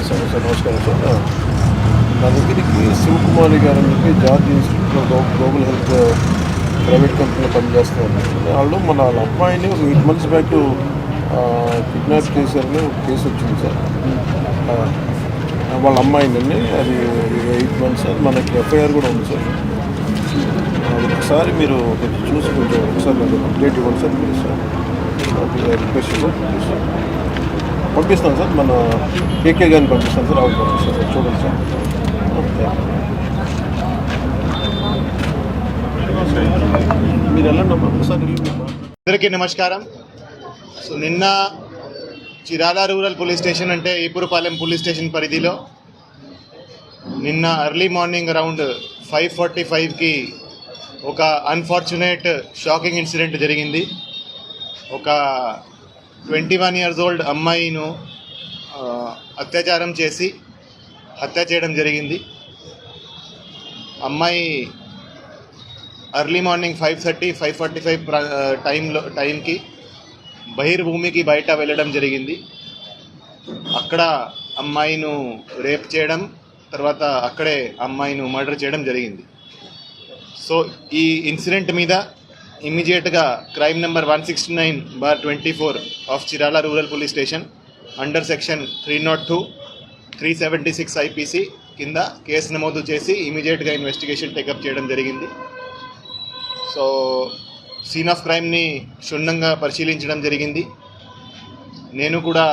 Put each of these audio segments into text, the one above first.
Sir నమస్కారం sir. నా దగ్గరికి శివకుమారి గారు అని చెప్పి George institute of global health private కంపెనీలో పనిచేస్తున్నారు. వాళ్ళ అమ్మాయిని ఒక 8 months బ్యాక్ కిడ్నాప్ చేశారని ఒక కేసు వచ్చింది సార్. వాళ్ళ అమ్మాయిని అది 8 months మనకి ఎఫ్ఐఆర్ కూడా ఉంది సార్. ఒకసారి మీరు కొంచెం చూసి కొంచెం ఒకసారి నాకు అప్డేట్ ఇవ్వండి sir please sir. Request sir పంపిస్తాను సార్. మన కేకే గారిని పంపిస్తాను సార్. ఆవిడ పంపిస్తాను సార్. చూడండి సార్. మీరు వెళ్ళండి ఒకసారి. అందరికీ నమస్కారం. సో నిన్న చిరాల రూరల్ పోలీస్ స్టేషన్ అంటే ఈపురపాలెం పోలీస్ స్టేషన్ పరిధిలో నిన్న ఎర్లీ మార్నింగ్ అరౌండ్ 5:45కి ఒక అన్ఫార్చునేట్ షాకింగ్ ఇన్సిడెంట్ జరిగింది. ఒక 21 years old అమ్మాయిను అత్యాచారం చేసి హత్య చేయడం జరిగింది. అమ్మాయి ఎర్లీ మార్నింగ్ 5:30, 5:45 టైంకి బహిర్భూమికి బయట వెళ్ళడం జరిగింది. అక్కడ అమ్మాయిను రేప్ చేయడం, తర్వాత అక్కడే అమ్మాయిను మర్డర్ చేయడం జరిగింది. సో ఈ ఇన్సిడెంట్ మీద ఇమ్మీడియట్గా crime number 169/24 of Chirala rural police station under section 302, 376 IPC కింద కేసు నమోదు చేసి ఇమీడియట్గా ఇన్వెస్టిగేషన్ టేకప్ చేయడం జరిగింది. సో సీన్ ఆఫ్ క్రైమ్ని క్షుణ్ణంగా పరిశీలించడం జరిగింది. నేను కూడా,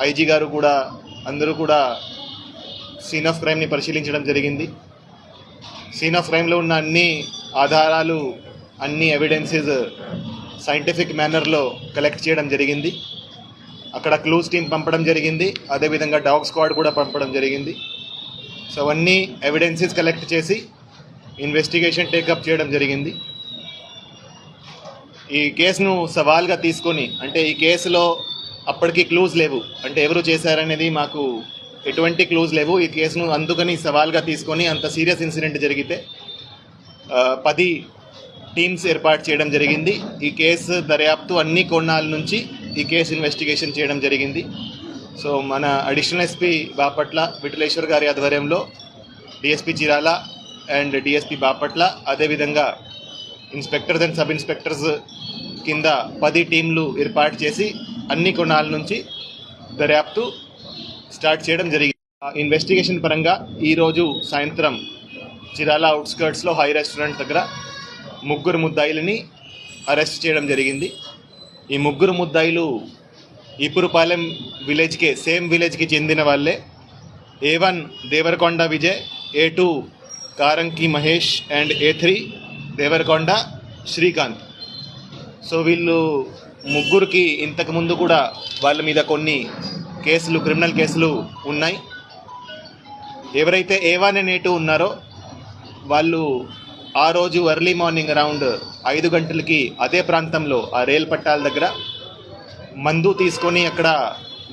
ఐజీ గారు కూడా, అందరూ కూడా సీన్ ఆఫ్ క్రైమ్ని పరిశీలించడం జరిగింది. సీన్ ఆఫ్ క్రైమ్లో ఉన్న అన్ని ఆధారాలు, అన్ని ఎవిడెన్సెస్ సైంటిఫిక్ మేనర్లో కలెక్ట్ చేయడం జరిగింది. అక్కడ క్లూస్ టీమ్ పంపడం జరిగింది. అదేవిధంగా డాగ్ స్క్వాడ్ కూడా పంపడం జరిగింది. సో అవన్నీ ఎవిడెన్సెస్ కలెక్ట్ చేసి ఇన్వెస్టిగేషన్ టేకప్ చేయడం జరిగింది. ఈ కేసును సవాల్గా తీసుకొని, అంటే ఈ కేసులో అప్పటికి క్లూస్ లేవు, అంటే ఎవరు చేశారనేది మాకు ఎటువంటి క్లూస్ లేవు. ఈ కేసును అందుకని సవాల్గా తీసుకొని, అంత సీరియస్ ఇన్సిడెంట్ జరిగితే 10 టీమ్స్ ఏర్పాటు చేయడం జరిగింది. ఈ కేసు దర్యాప్తు అన్ని కోణాల నుంచి ఈ కేసు ఇన్వెస్టిగేషన్ చేయడం జరిగింది. సో మన అడిషనల్ ఎస్పీ బాపట్ల విఠలేశ్వర్ గారి ఆధ్వర్యంలో DSP Chirala and DSP Bapatla, అదేవిధంగా ఇన్స్పెక్టర్స్ అండ్ సబ్ ఇన్స్పెక్టర్స్ కింద 10 టీంలు ఏర్పాటు చేసి అన్ని కోణాల నుంచి దర్యాప్తు స్టార్ట్ చేయడం జరిగింది. ఇన్వెస్టిగేషన్ పరంగా ఈరోజు సాయంత్రం చిరాల అవుట్స్కర్ట్స్లో హై రెస్టారెంట్ దగ్గర 3 ముద్దాయిలని అరెస్ట్ చేయడం జరిగింది. ఈ 3 ముద్దాయిలు ఈపురపాలెం విలేజ్కే, సేమ్ విలేజ్కి చెందిన వాళ్ళే. A1 Deverakonda Vijay, A2 Karanki Mahesh and A3 Deverakonda Srikanth. So వీళ్ళు ముగ్గురికి ఇంతకుముందు కూడా వాళ్ళ మీద కొన్ని కేసులు, క్రిమినల్ కేసులు ఉన్నాయి. ఎవరైతే A1 and A2 ఉన్నారో వాళ్ళు ఆ రోజు ఎర్లీ మార్నింగ్ అరౌండ్ 5 గంటలకి అదే ప్రాంతంలో, ఆ రైల్ పట్టాల దగ్గర మందు తీసుకొని అక్కడ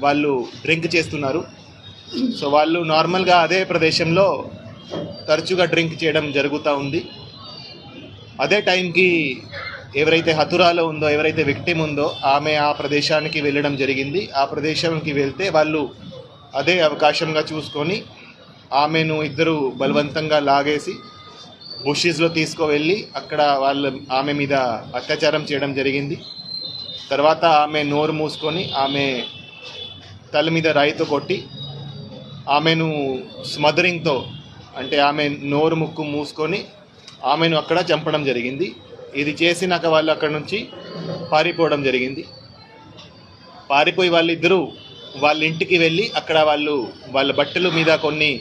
వాళ్ళు డ్రింక్ చేస్తున్నారు. సో వాళ్ళు నార్మల్గా అదే ప్రదేశంలో తరచుగా డ్రింక్ చేయడం జరుగుతూ ఉంది. అదే టైంకి ఎవరైతే హతురాలో ఉందో, ఎవరైతే విక్టిమ్ ఉందో, ఆమె ఆ ప్రదేశానికి వెళ్ళడం జరిగింది. ఆ ప్రదేశానికి వెళ్తే వాళ్ళు అదే అవకాశంగా చూసుకొని ఆమెను ఇద్దరు బలవంతంగా లాగేసి బుషెస్లో తీసుకువెళ్ళి అక్కడ ఆమె మీద అత్యాచారం చేయడం జరిగింది. తర్వాత ఆమె నోరు మూసుకొని ఆమె తల మీద రాయితో కొట్టి ఆమెను స్మదరింగ్తో, అంటే ఆమె నోరు ముక్కు మూసుకొని ఆమెను అక్కడ చంపడం జరిగింది. ఇది చేసినాక వాళ్ళు అక్కడ నుంచి పారిపోవడం జరిగింది. పారిపోయి వాళ్ళిద్దరూ వాళ్ళ ఇంటికి వెళ్ళి అక్కడ వాళ్ళ బట్టల మీద కొన్ని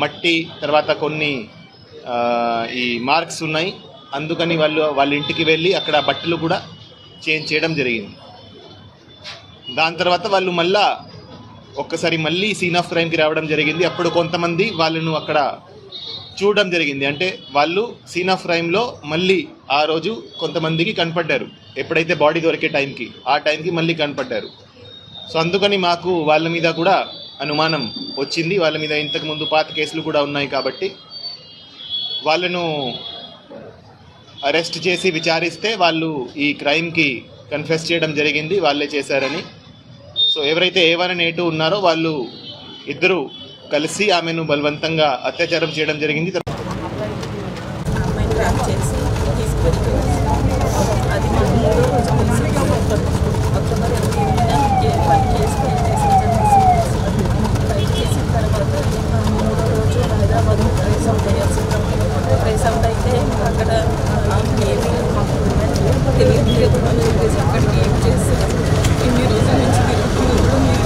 మట్టి, తర్వాత కొన్ని ఈ మార్క్స్ ఉన్నాయి. అందుకని వాళ్ళ ఇంటికి వెళ్ళి అక్కడ బట్టలు కూడా చేంజ్ చేయడం జరిగింది. దాని తర్వాత వాళ్ళు ఒక్కసారి మళ్ళీ సీన్ ఆఫ్ క్రైమ్కి రావడం జరిగింది. అప్పుడు కొంతమంది వాళ్ళను అక్కడ చూడడం జరిగింది. అంటే వాళ్ళు సీన్ ఆఫ్ క్రైమ్లో మళ్ళీ ఆ రోజు కొంతమందికి కనపడ్డారు. ఎప్పుడైతే బాడీ దొరికే టైంకి, ఆ టైంకి మళ్ళీ కనపడ్డారు. సో అందుకని మాకు వాళ్ళ మీద కూడా అనుమానం వచ్చింది. వాళ్ళ మీద ఇంతకుముందు పాత కేసులు కూడా ఉన్నాయి కాబట్టి వాళ్ళను అరెస్ట్ చేసి విచారిస్తే వాళ్ళు ఈ క్రైమ్కి కన్ఫెస్ చేయడం జరిగింది, వాళ్ళే చేశారని. సో ఎవరైతే A1 and A2 ఉన్నారో వాళ్ళు ఇద్దరు కలిసి ఆమెను బలవంతంగా అత్యాచారం చేయడం జరిగింది. అమ్మాయిని ట్రాప్ చేసి తీసుకెళ్తూ అది మా మూడో రోజు అక్టోబర్ 28న ఫైల్ కేసు ఫైల్ చేసిన తర్వాత మూడో రోజు హైదరాబాద్ ట్రేస్ అవుట్ అయ్యాల్సింది. ట్రేస్ అవుట్ అయితే అక్కడ ఏమీ మాకు తెలియదు అని చెప్పేసి అక్కడికి ఏం చేసి ఇన్ని రోజుల నుంచి తిరుగుతున్నారు.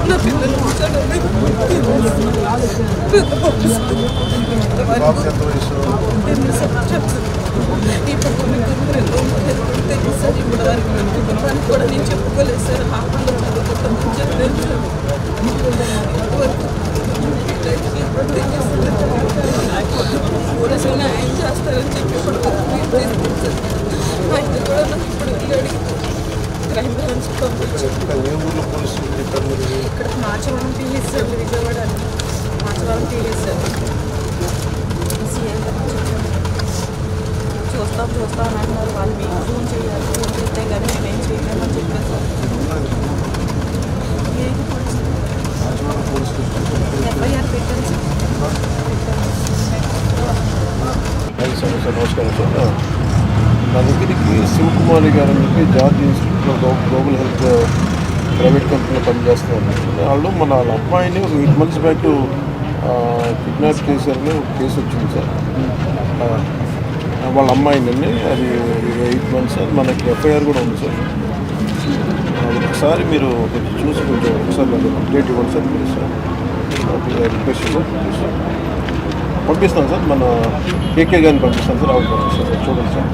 నా పిల్లలు బాబుకి ఎంత వయసు? ఇప్పుడు తెలుసు సార్. ఇప్పుడు వారికి కుటుంబానికి కూడా నేను చెప్పుకోలేదు సార్. హాస్పిటల్లో చదువుకుంటాను చెప్పలేదు. పోలీసులు న్యాయం చేస్తారని చెప్పి ఇప్పుడు ఆయన కూడా నాకు ఇప్పుడు వెళ్ళాడు. క్రైమ్ బ్రాంచ్ పంపించారు. ఏ ఊర్లో పోలీసులు చెప్పారు మీరు? ఇక్కడ Machavaram PS sir, Vijayawada Machavaram PS sir. చూస్తాం అని అన్నారు. వాళ్ళు మీకు ఫోన్ చేయాలి, ఫోన్ చేస్తే కానీ మేమేం చేయలేమని చెప్పారు సార్. ఎఫ్ఐఆర్ పెట్టాను సార్. నమస్కారం సార్. నా దగ్గరికి శివకుమారి గారు అని చెప్పి జార్జ్ ఇన్స్టిట్యూట్లో గ్లోబల్ హెల్త్ ప్రైవేట్ కంపెనీలో పనిచేస్తున్నారు. వాళ్ళు వాళ్ళ అమ్మాయిని ఒక 8 months బ్యాక్ కిడ్నాప్ చేశారని ఒక కేసు వచ్చింది సార్. వాళ్ళ అమ్మాయిని అది 8 months సార్. మనకి ఎఫ్ఐఆర్ కూడా ఉంది సార్. ఒకసారి మీరు కొంచెం చూసి కొంచెం ఒకసారి నాకు అప్డేట్ ఇవ్వండి సార్ మీరు సార్. Request sir. పంపిస్తాను సార్. మన కేకే గారిని పంపిస్తాను సార్. ఆవిడ పంపిస్తాను సార్. చూడండి సార్.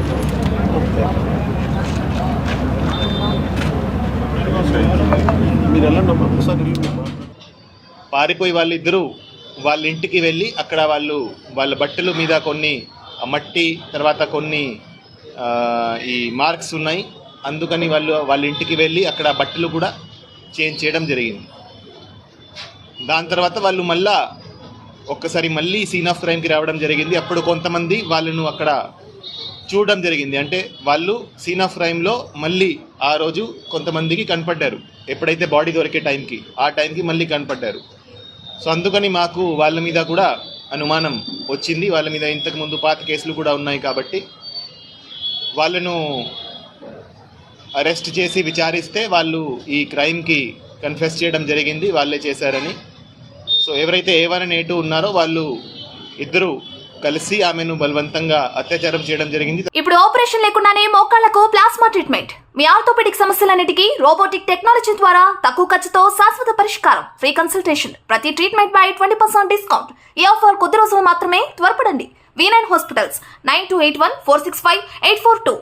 మీరు వెళ్ళండి అమ్మా ఒకసారి. పారిపోయి వాళ్ళిద్దరూ వాళ్ళ ఇంటికి వెళ్ళి అక్కడ వాళ్ళ బట్టల మీద కొన్ని మట్టి, తర్వాత కొన్ని ఈ మార్క్స్ ఉన్నాయి. అందుకని వాళ్ళ ఇంటికి వెళ్ళి అక్కడ బట్టలు కూడా చేంజ్ చేయడం జరిగింది. దాని తర్వాత వాళ్ళు ఒక్కసారి మళ్ళీ సీన్ ఆఫ్ క్రైమ్కి రావడం జరిగింది. అప్పుడు కొంతమంది వాళ్ళను అక్కడ చూడడం జరిగింది. అంటే వాళ్ళు సీన్ ఆఫ్ క్రైమ్లో మళ్ళీ ఆ రోజు కొంతమందికి కనపడ్డారు. ఎప్పుడైతే బాడీ దొరికే టైంకి ఆ టైంకి మళ్ళీ కనపడ్డారు. సో అందుకని మాకు వాళ్ళ మీద కూడా అనుమానం వచ్చింది. వాళ్ళ మీద ఇంతకుముందు పాత కేసులు కూడా ఉన్నాయి కాబట్టి వాళ్ళను అరెస్ట్ చేసి విచారిస్తే వాళ్ళు ఈ క్రైమ్కి కన్ఫెస్ చేయడం జరిగింది, వాళ్ళే చేశారని. సో ఎవరైతే A1 and A2 ఉన్నారో వాళ్ళు ఇద్దరు కలిసి ఆమెను బలవంతంగా అత్యాచారం చేయడం జరిగింది. ఇప్పుడు ఆపరేషన్ లేకుండానే మోకాళ్లకు ప్లాస్మా ట్రీట్మెంట్. మీ ఆర్థోపెడిక్ సమస్యలన్నిటికీ రోబోటిక్ టెక్నాలజీ ద్వారా తక్కువ ఖర్చుతో శాశ్వత పరిష్కారం. Free consultation. ప్రతి ట్రీట్మెంట్ పై 20% డిస్కౌంట్. ఈ ఆఫర్ కొద్ది రోజులు మాత్రమే. త్వరపడండి. V9 hospitals 9281465842.